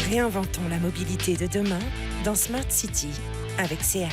Réinventons la mobilité de demain dans Smart City avec SEAT.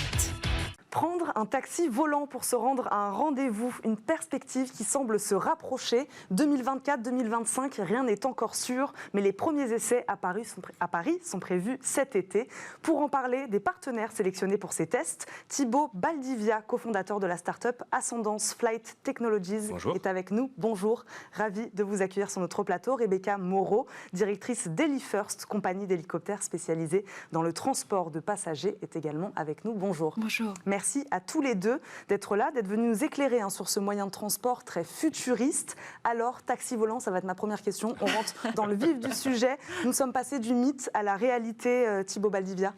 Prendre un taxi volant pour se rendre à un rendez-vous, une perspective qui semble se rapprocher. 2024-2025, rien n'est encore sûr, mais les premiers essais à Paris sont prévus cet été. Pour en parler, des partenaires sélectionnés pour ces tests, Thibaut Baldivia, cofondateur de la start-up Ascendance Flight Technologies, est avec nous. Bonjour, ravi de vous accueillir sur notre plateau. Rebecca Moreau, directrice d'HeliFirst, compagnie d'hélicoptères spécialisée dans le transport de passagers, est également avec nous. Bonjour. Bonjour. Merci à tous les deux d'être là, d'être venus nous éclairer sur ce moyen de transport très futuriste. Alors, taxi volant, ça va être ma première question. On rentre dans le vif du sujet. Nous sommes passés du mythe à la réalité, Thibaut Baldivia.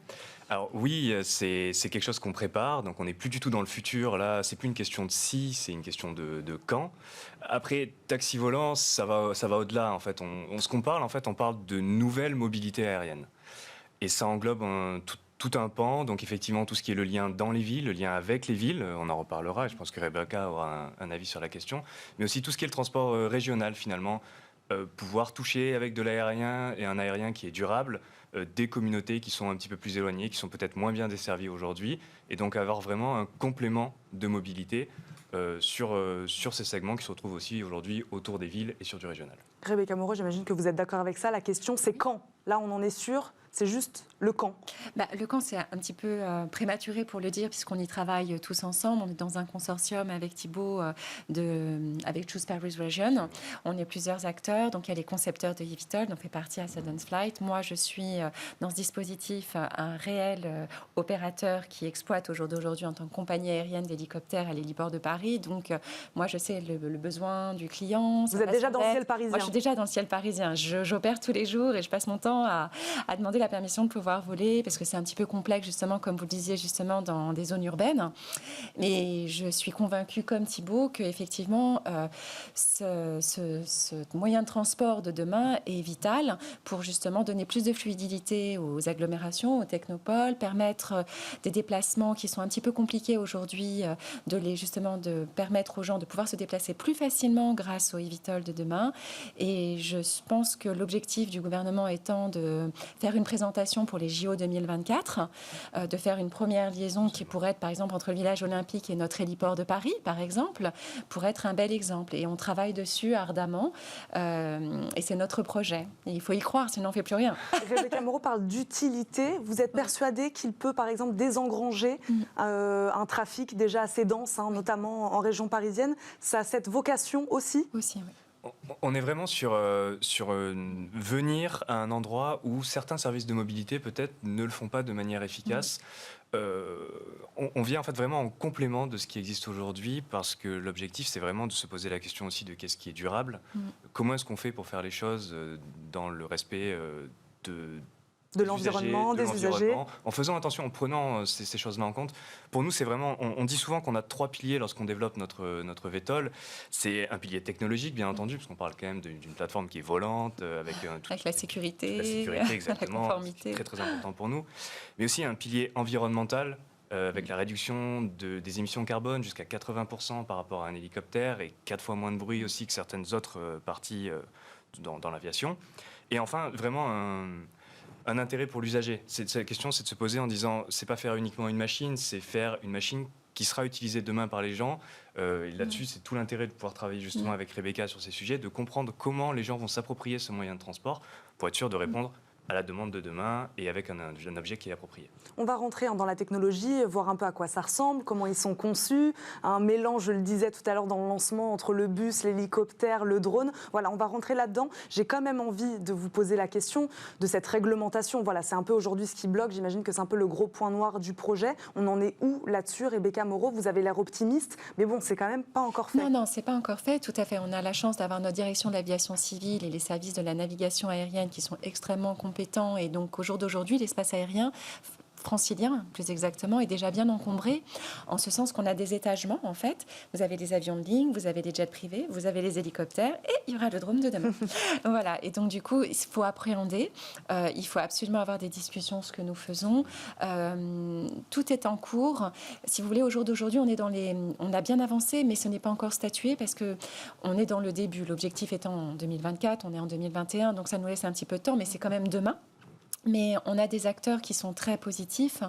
Alors oui, c'est quelque chose qu'on prépare, donc on n'est plus du tout dans le futur. Là, c'est plus une question de si, c'est une question de quand. Après, taxi volant, ça va au-delà. En fait, on parle de nouvelles mobilités aériennes. Et ça englobe tout un pan, donc effectivement tout ce qui est le lien dans les villes, le lien avec les villes, on en reparlera, et je pense que Rebecca aura un avis sur la question, mais aussi tout ce qui est le transport régional finalement, pouvoir toucher avec de l'aérien et un aérien qui est durable, des communautés qui sont un petit peu plus éloignées, qui sont peut-être moins bien desservies aujourd'hui, et donc avoir vraiment un complément de mobilité sur ces segments qui se retrouvent aussi aujourd'hui autour des villes et sur du régional. Rebecca Moreau, j'imagine que vous êtes d'accord avec ça. La question, c'est quand ? Là, on en est sûr. C'est juste le quand. Le quand, c'est un petit peu prématuré pour le dire, puisqu'on y travaille tous ensemble. On est dans un consortium avec Thibaut, avec Choose Paris Region. On est plusieurs acteurs. Donc, il y a les concepteurs de eVTOL, dont fait partie Ascendance Flight. Moi, je suis dans ce dispositif un réel opérateur qui exploite au jour d'aujourd'hui en tant que compagnie aérienne d'hélicoptères à l'héliport de Paris. Donc, moi, je sais le besoin du client. Vous êtes déjà dans le ciel parisien. Moi, je suis déjà dans le ciel parisien. J'opère tous les jours et je passe mon temps à demander la permission de pouvoir voler, parce que c'est un petit peu complexe, justement, comme vous le disiez, justement, dans des zones urbaines. Mais je suis convaincue, comme Thibaut, qu'effectivement, ce moyen de transport de demain est vital pour, justement, donner plus de fluidité aux agglomérations, aux technopoles, permettre des déplacements qui sont un petit peu compliqués aujourd'hui, de permettre aux gens de pouvoir se déplacer plus facilement grâce au eVTOL de demain. Et je pense que l'objectif du gouvernement étant de faire une présentation pour les JO 2024, de faire une première liaison qui pourrait être, par exemple, entre le village olympique et notre héliport de Paris, par exemple, pourrait être un bel exemple. Et on travaille dessus ardemment, et c'est notre projet. Et il faut y croire, sinon on ne fait plus rien. Rebecca Moreau parle d'utilité. Vous êtes persuadée qu'il peut, par exemple, désengranger un trafic déjà assez dense, notamment en région parisienne. Ça a cette vocation aussi ? Aussi, oui. On est vraiment sur venir à un endroit où certains services de mobilité peut-être ne le font pas de manière efficace. On vient en fait vraiment en complément de ce qui existe aujourd'hui, parce que l'objectif c'est vraiment de se poser la question aussi de qu'est-ce qui est durable, comment est-ce qu'on fait pour faire les choses dans le respect de l'environnement, des usagers. En faisant attention, en prenant ces choses-là en compte. Pour nous, c'est vraiment... On dit souvent qu'on a 3 piliers lorsqu'on développe notre VTOL. C'est un pilier technologique, bien entendu, parce qu'on parle quand même d'une plateforme qui est volante, avec la sécurité, la sécurité, exactement, la conformité. C'est très important pour nous. Mais aussi un pilier environnemental, avec la réduction des émissions carbone jusqu'à 80% par rapport à un hélicoptère, et 4 fois moins de bruit aussi que certaines autres parties dans l'aviation. Et enfin, vraiment un intérêt pour l'usager. La question, c'est de se poser en disant, c'est pas faire uniquement une machine, c'est faire une machine qui sera utilisée demain par les gens. Et là-dessus, c'est tout l'intérêt de pouvoir travailler justement avec Rebecca sur ces sujets, de comprendre comment les gens vont s'approprier ce moyen de transport pour être sûr de répondre à la demande de demain et avec un objet qui est approprié. On va rentrer dans la technologie, voir un peu à quoi ça ressemble, comment ils sont conçus, un mélange, je le disais tout à l'heure dans le lancement, entre le bus, l'hélicoptère, le drone. Voilà, on va rentrer là-dedans. J'ai quand même envie de vous poser la question de cette réglementation. Voilà, c'est un peu aujourd'hui ce qui bloque. J'imagine que c'est un peu le gros point noir du projet. On en est où là-dessus, Rebecca Moreau? Vous avez l'air optimiste, mais bon, c'est quand même pas encore fait. Non, c'est pas encore fait, tout à fait. On a la chance d'avoir notre direction de l'aviation civile et les services de la navigation aérienne qui sont extrêmement compétents. Et donc, au jour d'aujourd'hui, l'espace aérien francilien, plus exactement, est déjà bien encombré, en ce sens qu'on a des étagements, en fait. Vous avez des avions de ligne, vous avez des jets privés, vous avez les hélicoptères, et il y aura le drone de demain. Voilà, et donc du coup, il faut appréhender, il faut absolument avoir des discussions, ce que nous faisons. Tout est en cours. Si vous voulez, au jour d'aujourd'hui, on a bien avancé, mais ce n'est pas encore statué, parce qu'on est dans le début. L'objectif étant en 2024, on est en 2021, donc ça nous laisse un petit peu de temps, mais c'est quand même demain. Mais on a des acteurs qui sont très positifs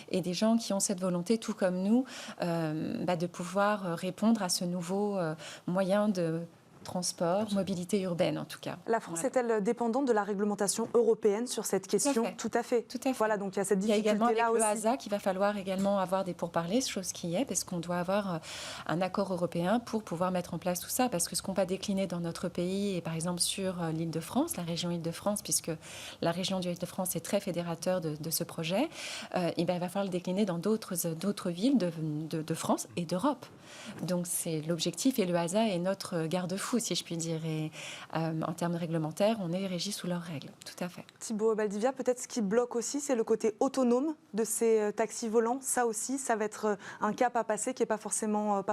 et des gens qui ont cette volonté, tout comme nous, de pouvoir répondre à ce nouveau moyen de transport, mobilité urbaine en tout cas. La France est-elle dépendante de la réglementation européenne sur cette question ? Tout à fait. Tout à fait. Voilà, donc il y a cette Il y a également difficulté-là avec aussi. le HASA qu'il va falloir également avoir des pourparlers, chose qui est, parce qu'on doit avoir un accord européen pour pouvoir mettre en place tout ça. Parce que ce qu'on va décliner dans notre pays, et par exemple sur l'Île-de-France, la région Île-de-France, puisque la région du Île-de-France est très fédérateur de ce projet, il va falloir le décliner dans d'autres villes de France et d'Europe. Donc c'est l'objectif et le HASA est notre garde-fou, si je puis dire. Et en termes réglementaires, on est régi sous leurs règles, tout à fait. Thibaut Baldivia, peut-être ce qui bloque aussi, c'est le côté autonome de ces taxis volants. Ça aussi, ça va être un cap à passer qui n'est pas forcément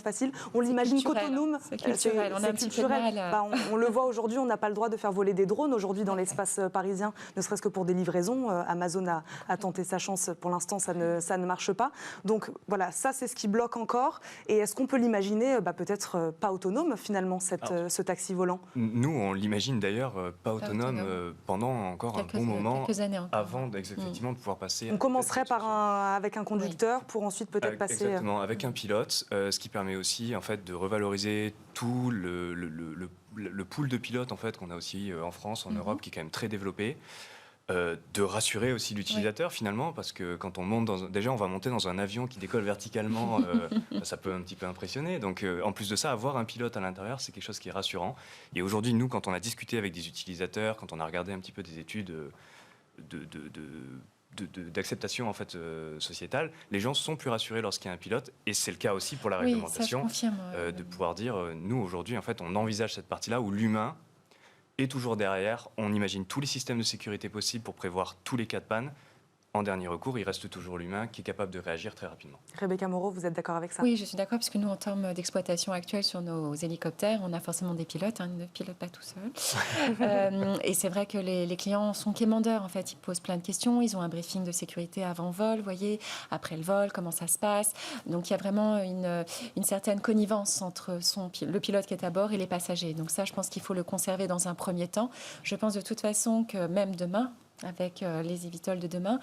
facile. On l'imagine qu'autonome. C'est culturel. On a un petit peu de mal. On le voit aujourd'hui, on n'a pas le droit de faire voler des drones aujourd'hui dans l'espace parisien, ne serait-ce que pour des livraisons. Amazon a tenté sa chance. Pour l'instant, ça ne marche pas. Donc voilà, ça c'est ce qui bloque encore. Et est-ce qu'on peut l'imaginer peut-être pas autonome finalement, ce taxi volant ? Nous, on l'imagine d'ailleurs pas autonome pendant encore un bon moment, quelques années encore. avant effectivement de pouvoir passer. On commencerait avec un conducteur pour ensuite peut-être passer. Exactement, avec un pilote, ce qui permet aussi en fait de revaloriser tout le pool de pilotes en fait qu'on a aussi en France, en Europe, qui est quand même très développé. De rassurer aussi l'utilisateur finalement, parce que quand on monte déjà on va monter dans un avion qui décolle verticalement, ça peut un petit peu impressionner. Donc en plus de ça, avoir un pilote à l'intérieur, c'est quelque chose qui est rassurant. Et aujourd'hui, nous, quand on a discuté avec des utilisateurs, quand on a regardé un petit peu des études d'acceptation en fait sociétale, les gens sont plus rassurés lorsqu'il y a un pilote, et c'est le cas aussi pour la réglementation, ça, je confirme, de pouvoir dire nous aujourd'hui en fait on envisage cette partie-là où l'humain et toujours derrière, on imagine tous les systèmes de sécurité possibles pour prévoir tous les cas de panne. En dernier recours, il reste toujours l'humain qui est capable de réagir très rapidement. Rebecca Moreau, vous êtes d'accord avec ça ? Oui, je suis d'accord, puisque nous, en termes d'exploitation actuelle sur nos hélicoptères, on a forcément des pilotes, ils ne pilotent pas tout seuls. Et c'est vrai que les clients sont quémandeurs, en fait. Ils posent plein de questions, ils ont un briefing de sécurité avant vol, vous voyez, après le vol, comment ça se passe. Donc il y a vraiment une certaine connivence entre le pilote qui est à bord et les passagers. Donc ça, je pense qu'il faut le conserver dans un premier temps. Je pense de toute façon que même demain, avec les eVTOL de demain,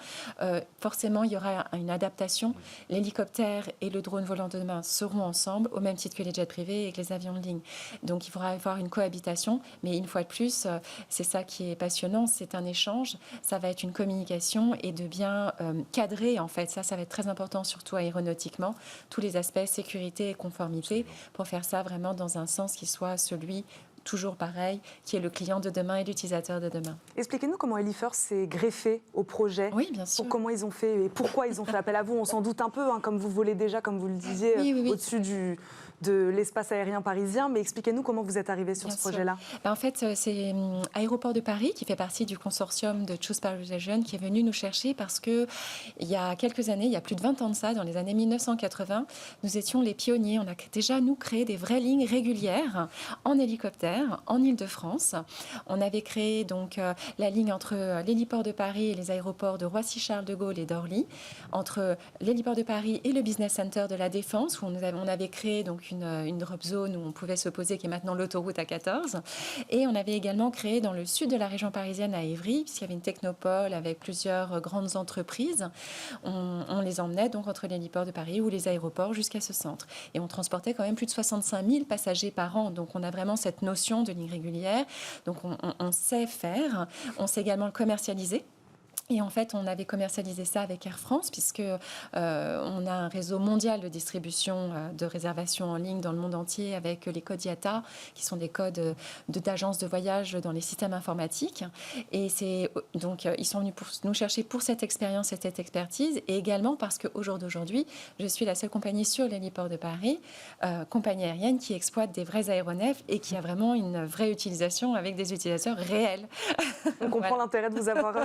forcément il y aura une adaptation. L'hélicoptère et le drone volant de demain seront ensemble, au même titre que les jets privés et que les avions de ligne. Donc il faudra avoir une cohabitation, mais une fois de plus, c'est ça qui est passionnant, c'est un échange, ça va être une communication et de bien cadrer en fait, ça va être très important, surtout aéronautiquement, tous les aspects sécurité et conformité, pour faire ça vraiment dans un sens qui soit celui toujours pareil, qui est le client de demain et l'utilisateur de demain. Expliquez-nous comment Helifer s'est greffé au projet. Oui, bien sûr. Comment ils ont fait et pourquoi ils ont fait appel à vous. On s'en doute un peu, comme vous volez déjà, comme vous le disiez, au-dessus de l'espace aérien parisien. Mais expliquez-nous comment vous êtes arrivé sur ce projet-là. En fait, c'est Aéroport de Paris, qui fait partie du consortium de Choose Paris Region, qui est venu nous chercher parce qu'il y a quelques années, il y a plus de 20 ans de ça, dans les années 1980, nous étions les pionniers. On a déjà, nous, créé des vraies lignes régulières en hélicoptère, en Île-de-France. On avait créé donc la ligne entre l'héliport de Paris et les aéroports de Roissy-Charles de Gaulle et d'Orly, entre l'héliport de Paris et le Business Center de la Défense, où on avait créé donc une drop zone où on pouvait se poser, qui est maintenant l'autoroute A14. Et on avait également créé dans le sud de la région parisienne, à Évry, puisqu'il y avait une technopole avec plusieurs grandes entreprises. On les emmenait donc entre l'héliport de Paris ou les aéroports jusqu'à ce centre. Et on transportait quand même plus de 65 000 passagers par an. Donc on a vraiment cette notion de ligne régulière. Donc on sait faire. On sait également le commercialiser. Et en fait, on avait commercialisé ça avec Air France, puisque on a un réseau mondial de distribution de réservations en ligne dans le monde entier, avec les codes IATA, qui sont des codes d'agences de voyage dans les systèmes informatiques. Et donc, ils sont venus nous chercher pour cette expérience et cette expertise, et également parce qu'au jour d'aujourd'hui, je suis la seule compagnie sur l'héliport de Paris, compagnie aérienne qui exploite des vrais aéronefs et qui a vraiment une vraie utilisation avec des utilisateurs réels. On comprend l'intérêt de vous avoir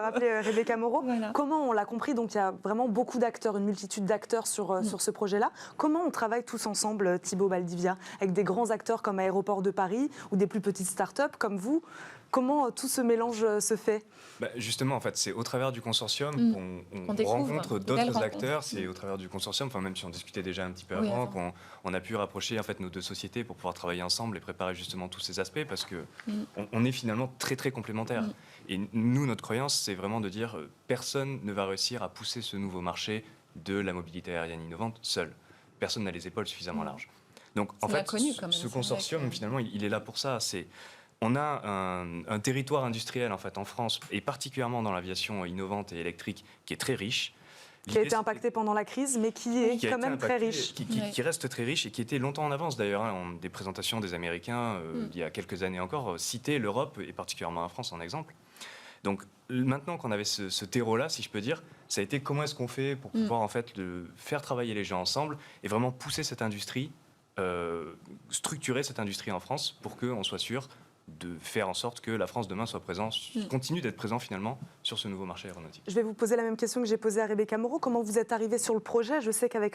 appelé, Rebecca Moreau. Voilà. Comment on l'a compris, donc il y a vraiment beaucoup d'acteurs, une multitude d'acteurs sur ce projet-là. Comment on travaille tous ensemble, Thibaut Baldivia, avec des grands acteurs comme Aéroport de Paris ou des plus petites start-up comme vous? Comment tout ce mélange se fait? Justement, en fait, c'est au travers du consortium qu'on découvre rencontre de belles d'autres rencontres. acteurs. C'est au travers du consortium, même si on discutait déjà un petit peu Oui, avant, avant. qu'on a pu rapprocher en fait, nos deux sociétés pour pouvoir travailler ensemble et préparer justement tous ces aspects, parce que on est finalement très très complémentaires. Et nous, notre croyance, c'est vraiment de dire personne ne va réussir à pousser ce nouveau marché de la mobilité aérienne innovante seul. Personne n'a les épaules suffisamment larges. Donc, en C'est fait, l'inconnu, quand même. ce C'est consortium, vrai que- finalement, il est là pour ça. On a un territoire industriel en fait en France, et particulièrement dans l'aviation innovante et électrique, qui est très riche. Qui a L'idée, été impacté pendant la crise, mais qui est qui a quand été même très impacté, riche. qui reste très riche et qui était longtemps en avance d'ailleurs. Des présentations des Américains il y a quelques années encore citaient l'Europe et particulièrement la France en exemple. Donc maintenant qu'on avait ce terreau-là, si je peux dire, ça a été comment est-ce qu'on fait pour pouvoir en fait faire travailler les gens ensemble et vraiment pousser cette industrie, structurer cette industrie en France pour qu'on soit sûr de faire en sorte que la France demain soit présente, continue d'être présent finalement sur ce nouveau marché aéronautique. Je vais vous poser la même question que j'ai posée à Rebecca Moreau. Comment vous êtes arrivé sur le projet? Je sais qu'avec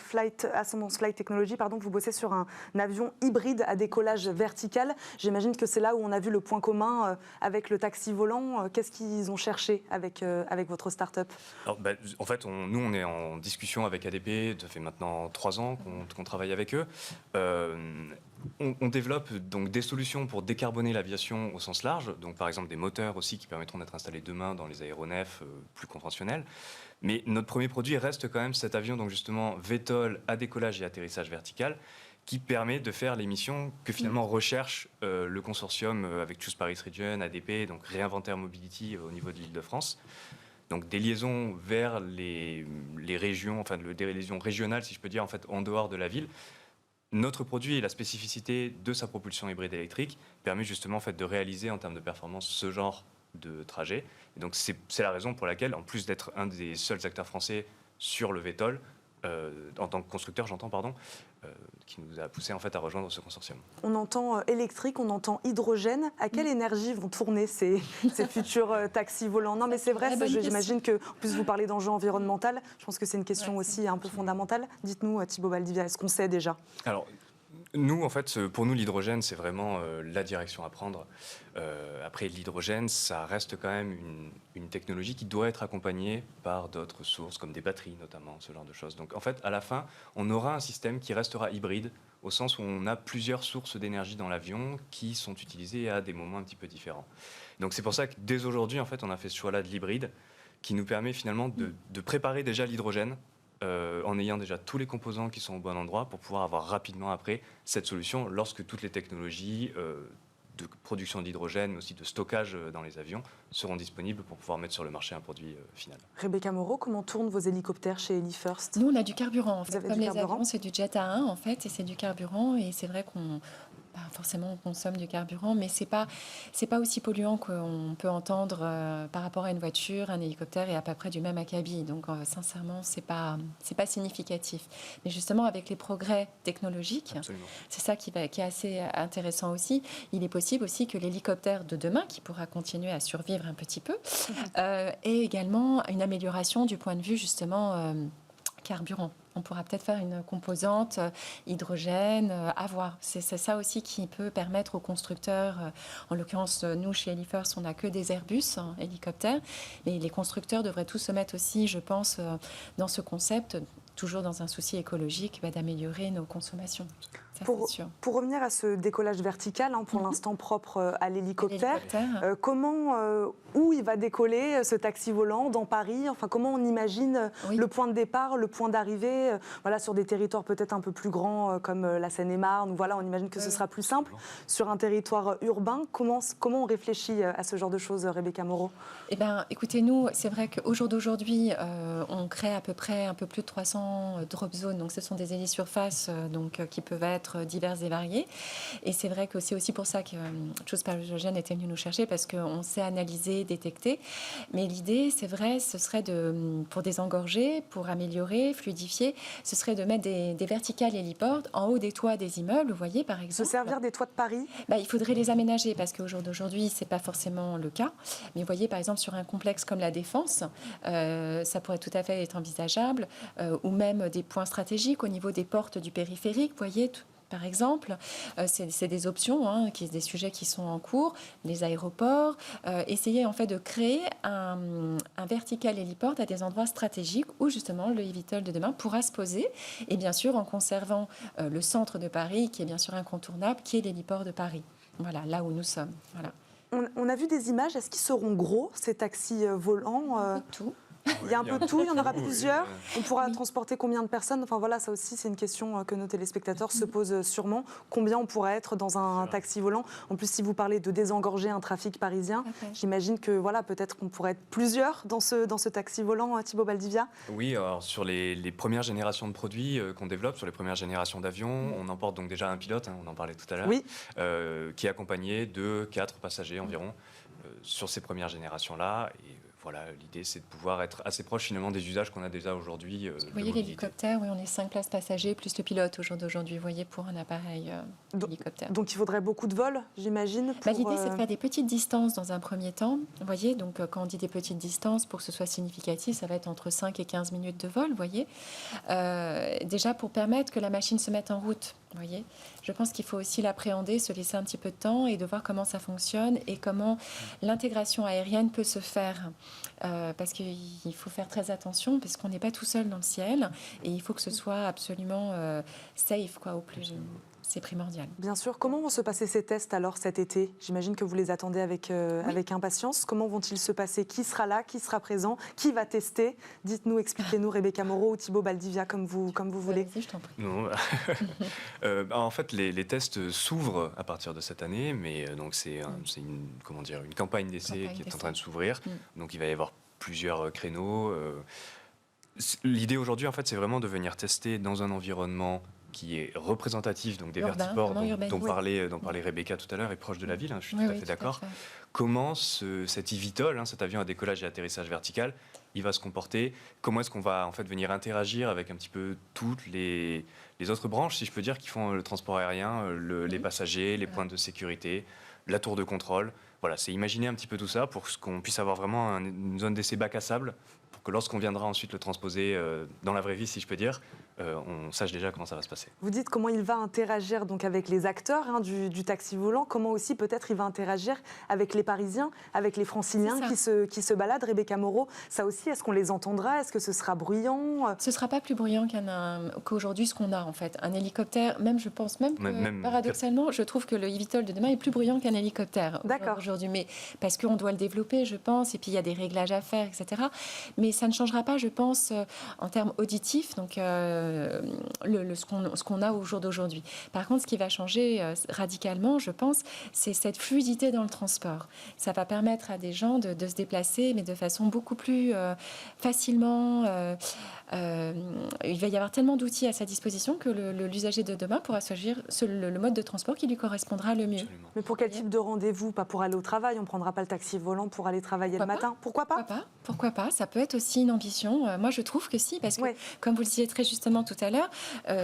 Ascendance Flight Technology, vous bossez sur un avion hybride à décollage vertical. J'imagine que c'est là où on a vu le point commun avec le taxi volant. Qu'est-ce qu'ils ont cherché avec votre start-up? Alors, en fait, nous, on est en discussion avec ADP. Ça fait maintenant 3 ans qu'on travaille avec eux. On développe donc des solutions pour décarboner l'aviation au sens large, donc par exemple des moteurs aussi qui permettront d'être installés demain dans les aéronefs plus conventionnels. Mais notre premier produit reste quand même cet avion, donc justement VTOL à décollage et atterrissage vertical, qui permet de faire les missions que finalement recherche le consortium avec Choose Paris Region, ADP, donc Réinventer Air Mobility au niveau de l'Île-de-France. Donc des liaisons vers les régions, enfin des liaisons régionales, si je peux dire, en fait, en dehors de la ville. Notre produit et la spécificité de sa propulsion hybride électrique permet justement en fait, de réaliser en termes de performance ce genre de trajet. Et donc c'est la raison pour laquelle, en plus d'être un des seuls acteurs français sur le VTOL, en tant que constructeur, qui nous a poussé en fait à rejoindre ce consortium. On entend électrique, on entend hydrogène. À quelle énergie vont tourner ces futurs taxis volants? Non, mais c'est vrai, j'imagine que, en plus, vous parlez d'enjeux environnementaux. Je pense que c'est une question aussi un peu fondamentale. Dites-nous, Thibaut Valdivia, est-ce qu'on sait déjà? Alors, nous, en fait, pour nous, l'hydrogène, c'est vraiment la direction à prendre. Après, l'hydrogène, ça reste quand même une technologie qui doit être accompagnée par d'autres sources, comme des batteries notamment, ce genre de choses. Donc, en fait, à la fin, on aura un système qui restera hybride, au sens où on a plusieurs sources d'énergie dans l'avion qui sont utilisées à des moments un petit peu différents. Donc, c'est pour ça que dès aujourd'hui, en fait, on a fait ce choix-là de l'hybride, qui nous permet finalement de préparer déjà l'hydrogène, en ayant déjà tous les composants qui sont au bon endroit pour pouvoir avoir rapidement après cette solution lorsque toutes les technologies de production d'hydrogène, mais aussi de stockage dans les avions seront disponibles pour pouvoir mettre sur le marché un produit final. Rebecca Moreau, comment tournent vos hélicoptères chez HeliFirst? Nous, on a du carburant. En fait. avez Comme du les carburant avions, c'est du jet A1 en fait, et c'est du carburant. Et c'est vrai qu'on forcément on consomme du carburant, mais c'est pas aussi polluant qu'on peut entendre par rapport à une voiture, un hélicoptère est à peu près du même acabit. Donc sincèrement, c'est pas significatif. Mais justement, avec les progrès technologiques, Absolument. c'est ça qui est assez intéressant aussi. Il est possible aussi que l'hélicoptère de demain, qui pourra continuer à survivre un petit peu, ait également une amélioration du point de vue justement carburant. On pourra peut-être faire une composante hydrogène, à voir. C'est ça aussi qui peut permettre aux constructeurs, en l'occurrence, nous, chez HeliFirst, on n'a que des Airbus, hélicoptères, mais les constructeurs devraient tous se mettre aussi, je pense, dans ce concept, toujours dans un souci écologique, d'améliorer nos consommations. Ça, c'est sûr. Pour revenir à ce décollage vertical, pour l'instant propre à l'hélicoptère, où il va décoller ce taxi volant dans Paris? Enfin, comment on imagine le point de départ, le point d'arrivée, sur des territoires peut-être un peu plus grands comme la Seine-et-Marne, on imagine que ce sera plus simple. Sur un territoire urbain, comment on réfléchit à ce genre de choses, Rebecca Moreau? Eh bien, écoutez, nous, c'est vrai qu'au jour d'aujourd'hui, on crée à peu près un peu plus de 300 drop zones. Donc, ce sont des hélisurfaces qui peuvent être diverses et variées. Et c'est vrai que c'est aussi pour ça que Choose Paris Region était venu nous chercher, parce qu'on sait analyser, détecter. Mais l'idée, c'est vrai, ce serait pour désengorger, pour améliorer, fluidifier, ce serait de mettre des verticales héliports en haut des toits des immeubles, vous voyez, par exemple. Se servir des toits de Paris? Il faudrait les aménager, parce qu'au jour d'aujourd'hui, ce n'est pas forcément le cas. Mais vous voyez, par exemple, sur un complexe comme la Défense, ça pourrait tout à fait être envisageable, ou même des points stratégiques au niveau des portes du périphérique, vous voyez, par exemple. C'est des options, hein, des sujets qui sont en cours. Les aéroports, essayer en fait de créer un vertical héliport à des endroits stratégiques où justement le eVTOL de demain pourra se poser, et bien sûr en conservant le centre de Paris, qui est bien sûr incontournable, qui est l'héliport de Paris. Voilà, là où nous sommes. Voilà. On a vu des images. Est-ce qu'ils seront gros, ces taxis volants Tout. Il y a un peu de tout, il y en aura plusieurs. On pourra transporter combien de personnes? Enfin voilà, ça aussi, c'est une question que nos téléspectateurs se posent sûrement. Combien on pourrait être dans un taxi volant? En plus, si vous parlez de désengorger un trafic parisien, j'imagine que voilà, peut-être qu'on pourrait être plusieurs dans ce taxi volant, Thibaut Baldivia. Oui, alors sur les premières générations de produits qu'on développe, sur les premières générations d'avions, on emporte donc déjà un pilote, hein, on en parlait tout à l'heure, Oui. qui est accompagné de 4 passagers environ sur ces premières générations-là. Et voilà, l'idée, c'est de pouvoir être assez proche finalement des usages qu'on a déjà aujourd'hui. Vous voyez l'hélicoptère, oui, on est 5 places passagers plus le pilote au jour d'aujourd'hui, vous voyez, pour un appareil hélicoptère. Donc il faudrait beaucoup de vols, j'imagine. L'idée, c'est de faire des petites distances dans un premier temps. Vous voyez, donc quand on dit des petites distances, pour que ce soit significatif, ça va être entre 5 et 15 minutes de vol, vous voyez. Déjà pour permettre que la machine se mette en route, vous voyez. Je pense qu'il faut aussi l'appréhender, se laisser un petit peu de temps et de voir comment ça fonctionne et comment l'intégration aérienne peut se faire. Parce qu'il faut faire très attention, parce qu'on n'est pas tout seul dans le ciel et il faut que ce soit absolument safe, quoi, au plus. C'est primordial. Bien sûr. Comment vont se passer ces tests alors cet été? J'imagine que vous les attendez avec impatience. Comment vont-ils se passer? Qui sera là? Qui sera présent? Qui va tester? Dites-nous, expliquez-nous, Rebecca Moreau ou Thibaut Baldivia, comme vous voulez. Vas-y, je t'en prie. Non, en fait, les tests s'ouvrent à partir de cette année, mais donc c'est une campagne d'essai qui est en train de s'ouvrir. Donc il va y avoir plusieurs créneaux. L'idée aujourd'hui, en fait, c'est vraiment de venir tester dans un environnement qui est représentatif, donc des vertiports dont parlait Rebecca tout à l'heure, et proche de la ville, hein, je suis tout à fait d'accord. Comment cet eVTOL, cet avion à décollage et atterrissage vertical, il va se comporter? Comment est-ce qu'on va en fait venir interagir avec un petit peu toutes les autres branches, si je peux dire, qui font le transport aérien, les passagers, les points de sécurité, la tour de contrôle. Voilà, c'est imaginer un petit peu tout ça pour qu'on puisse avoir vraiment une zone d'essai bac à sable, pour que lorsqu'on viendra ensuite le transposer dans la vraie vie, si je peux dire, on sache déjà comment ça va se passer. Vous dites comment il va interagir donc avec les acteurs du taxi volant, comment aussi peut-être il va interagir avec les Parisiens, avec les Franciliens qui se baladent. Rebecca Moreau, ça aussi, est-ce qu'on les entendra? Est-ce que ce sera bruyant? Ce ne sera pas plus bruyant qu'aujourd'hui ce qu'on a en fait. Un hélicoptère, je pense que paradoxalement, je trouve que le eVTOL de demain est plus bruyant qu'un hélicoptère aujourd'hui, mais parce qu'on doit le développer, je pense, et puis il y a des réglages à faire, etc. Mais ça ne changera pas, je pense, en termes auditifs, donc ce qu'on a au jour d'aujourd'hui. Par contre, ce qui va changer radicalement, je pense, c'est cette fluidité dans le transport. Ça va permettre à des gens de se déplacer, mais de façon beaucoup plus facilement. Il va y avoir tellement d'outils à sa disposition que l'usager de demain pourra choisir le mode de transport qui lui correspondra le mieux. Absolument. Mais pour quel type de rendez-vous? Pas pour aller au travail, on ne prendra pas le taxi volant pour aller travailler le matin. Pourquoi pas? Pourquoi pas? Ça peut être aussi une ambition. Moi, je trouve que si, parce que, comme vous le disiez très justement tout à l'heure,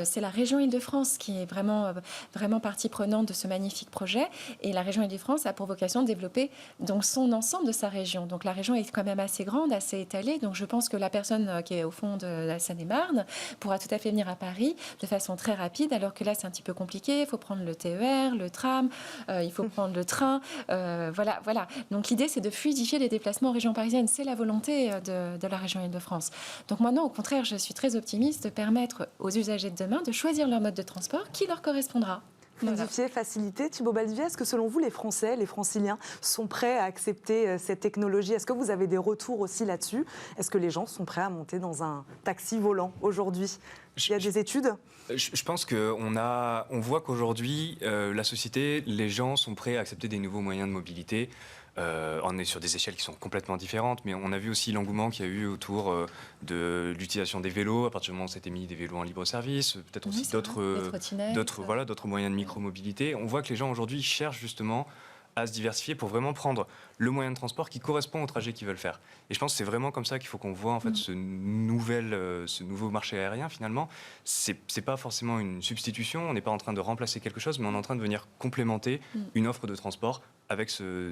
c'est la région Île-de-France qui est vraiment partie prenante de ce magnifique projet. Et la région Île-de-France a pour vocation de développer donc, son ensemble de sa région. Donc la région est quand même assez grande, assez étalée. Donc je pense que la personne qui est au fond de la Seine-et-Marne pourra tout à fait venir à Paris de façon très rapide, alors que là, c'est un petit peu compliqué. Il faut prendre le TER, le tram, il faut prendre le train. Voilà. Donc l'idée, c'est de fluidifier les déplacements en région parisienne. C'est la volonté de la région Île-de-France. Donc maintenant, au contraire, je suis très optimiste de permettre aux usagers de demain de choisir leur mode de transport qui leur correspondra. Fluidifier, faciliter. Thibaut Baldivia, est-ce que selon vous, les Français, les Franciliens sont prêts à accepter cette technologie? Est-ce que vous avez des retours aussi là-dessus? Est-ce que les gens sont prêts à monter dans un taxi volant aujourd'hui? Il y a des études? Je pense qu'on voit qu'aujourd'hui, la société, les gens sont prêts à accepter des nouveaux moyens de mobilité. On est sur des échelles qui sont complètement différentes, mais on a vu aussi l'engouement qu'il y a eu autour de l'utilisation des vélos. À partir du moment où s'était mis des vélos en libre service, peut-être aussi d'autres moyens de micro-mobilité. On voit que les gens aujourd'hui cherchent justement à se diversifier pour vraiment prendre le moyen de transport qui correspond au trajet qu'ils veulent faire. Et je pense que c'est vraiment comme ça qu'il faut qu'on voit en fait ce nouveau marché aérien finalement. C'est pas forcément une substitution, on n'est pas en train de remplacer quelque chose, mais on est en train de venir complémenter une offre de transport avec ce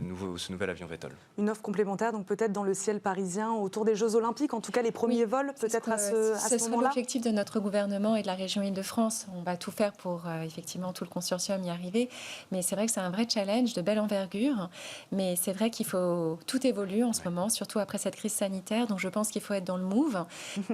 nouvel avion VTOL. Une offre complémentaire, donc peut-être dans le ciel parisien, autour des Jeux Olympiques, en tout cas les premiers vols, peut-être à ce moment-là. C'est l'objectif de notre gouvernement et de la région Île-de-France. On va tout faire pour effectivement tout le consortium y arriver. Mais c'est vrai que c'est un vrai challenge de belle envergure. Mais c'est vrai qu'il faut tout évolue en ce moment, surtout après cette crise sanitaire. Donc je pense qu'il faut être dans le move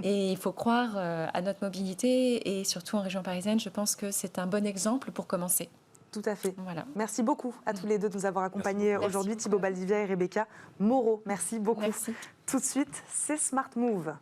et il faut croire à notre mobilité. Et surtout en région parisienne, je pense que c'est un bon exemple pour commencer. Tout à fait. Voilà. Merci beaucoup à tous les deux de nous avoir accompagnés aujourd'hui, Merci Thibaut Baldivia et Rebecca Moreau. Merci beaucoup. Merci. Tout de suite, c'est Smart Move.